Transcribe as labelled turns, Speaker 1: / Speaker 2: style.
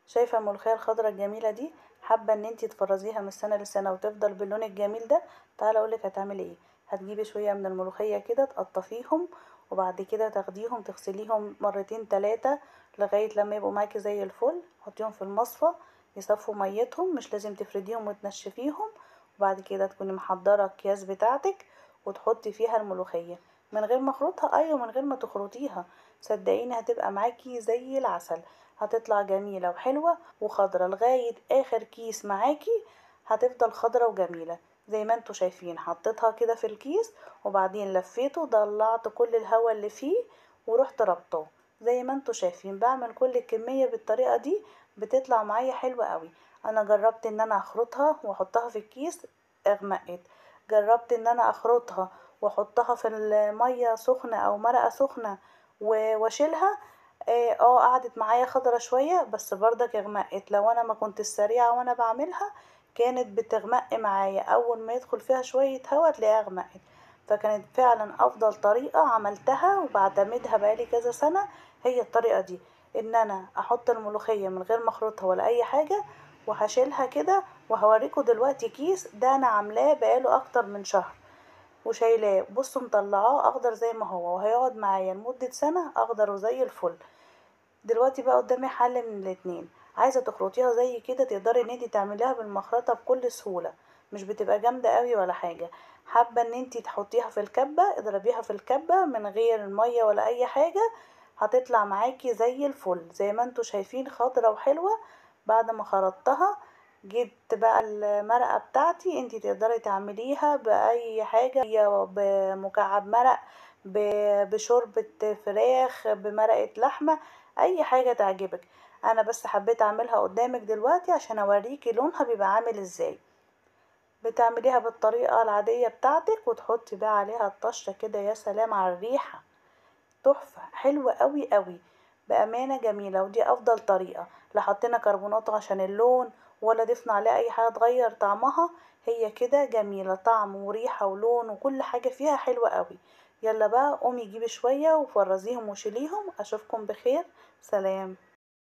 Speaker 1: شايفة الملوخية الخضراء الجميلة دي؟ حابة ان انتي تفرزيها من سنة لسنة وتفضل باللون الجميل ده؟ تعالى اقولك هتعملي ايه. هتجيبي شوية من الملوخية كده تقطفيهم، وبعد كده تاخديهم تغسليهم مرتين تلاتة لغاية لما يبقوا معاكي زي الفل. حطيهم في المصفى يصفوا ميتهم، مش لازم تفرديهم وتنشفيهم. وبعد كده تكوني محضرة الأكياس بتاعتك وتحطي فيها الملوخية من غير ما اخرطها، ايوه من غير ما تخرطيها. صدقيني هتبقى معاكي زي العسل، هتطلع جميلة وحلوة وخضرة لغاية اخر كيس معاكي. هتفضل خضرة وجميلة زي ما انتوا شايفين. حطيتها كده في الكيس وبعدين لفيته ضلعت كل الهواء اللي فيه ورحت ربطاه. زي ما انتوا شايفين بعمل كل الكمية بالطريقة دي، بتطلع معايا حلوة قوي. انا جربت ان انا اخرطها واحطها في الكيس، اغمقت. جربت ان انا اخرطها واحطها في المية سخنة او مرقة سخنة واشيلها. قعدت معايا خضرة شوية بس برضك اغمقت. لو انا ما كنت السريعة وانا بعملها كانت بتغمق معايا، اول ما يدخل فيها شوية هوا تلاقيها غمقت. فكانت فعلا افضل طريقة عملتها وبعتمدها بقالي كذا سنة، هي الطريقة دي. ان انا احط الملوخية من غير ما اخرطها ولا اي حاجة وهشيلها كده. وهوريكم دلوقتي كيس ده انا عاملاه بقاله اكتر من شهر وشايلاه، بصوا مطلعاه اخضر زي ما هو، وهيقعد معايا لمدة سنة اخضر وزي الفل. دلوقتي بقى قدامي حل من الاتنين. عايزة تخرطيها زي كده تقدري ان انتي تعمليها بالمخرطة بكل سهولة، مش بتبقى جامدة قوي ولا حاجة. حابة ان انتي تحطيها في الكبة، اضربيها في الكبة من غير مية ولا اي حاجة، هتطلع معاكي زي الفل زي ما انتوا شايفين خضرة وحلوة. بعد ما خرطتها جبت بقى المرقة بتاعتي. انتي تقدري تعمليها بأي حاجة، بمكعب مرق، بشوربة فراخ، بمرقة لحمة، اي حاجة تعجبك. انا بس حبيت اعملها قدامك دلوقتي عشان اوريكي لونها بيبقى عامل ازاي. بتعمليها بالطريقة العادية بتاعتك وتحطي بقى عليها الطشة كده، يا سلام على الريحة، تحفة حلوة قوي قوي. بأمانة جميلة، ودي افضل طريقة. لا حطينا كربونات عشان اللون ولا ضفنا عليها اي حاجة تغير طعمها، هي كده جميلة طعم وريحة ولون وكل حاجة فيها حلوة قوي. يلا بقى قومي جيبي شوية وفرزيهم وشيليهم. اشوفكم بخير، سلام.